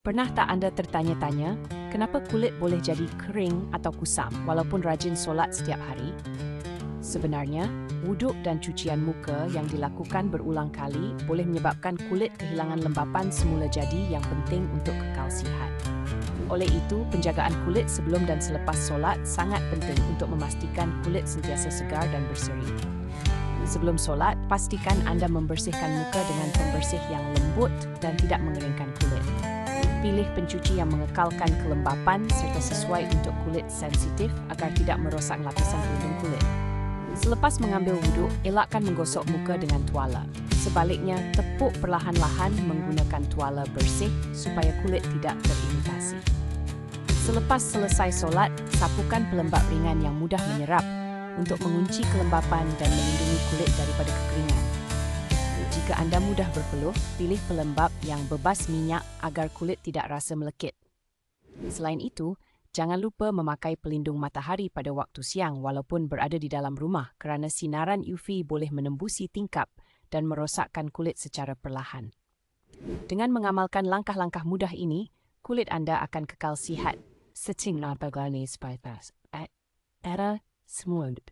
Pernah tak anda tertanya-tanya, kenapa kulit boleh jadi kering atau kusam walaupun rajin solat setiap hari? Sebenarnya, wuduk dan cucian muka yang dilakukan berulang kali boleh menyebabkan kulit kehilangan lembapan semula jadi yang penting untuk kekal sihat. Oleh itu, penjagaan kulit sebelum dan selepas solat sangat penting untuk memastikan kulit sentiasa segar dan berseri. Sebelum solat, pastikan anda membersihkan muka dengan pembersih yang lembut dan tidak mengeringkan kulit. Pilih pencuci yang mengekalkan kelembapan serta sesuai untuk kulit sensitif agar tidak merosak lapisan pelindung kulit. Selepas mengambil wuduk, elakkan menggosok muka dengan tuala. Sebaliknya, tepuk perlahan-lahan menggunakan tuala bersih supaya kulit tidak teriritasi. Selepas selesai solat, sapukan pelembap ringan yang mudah menyerap untuk mengunci kelembapan dan melindungi kulit daripada kekeringan. Jika anda mudah berpeluh, pilih pelembap yang bebas minyak agar kulit tidak rasa melekit. Selain itu, jangan lupa memakai pelindung matahari pada waktu siang walaupun berada di dalam rumah kerana sinaran UV boleh menembusi tingkap dan merosakkan kulit secara perlahan. Dengan mengamalkan langkah-langkah mudah ini, kulit anda akan kekal sihat. Seting napagani spitas. Era smooth.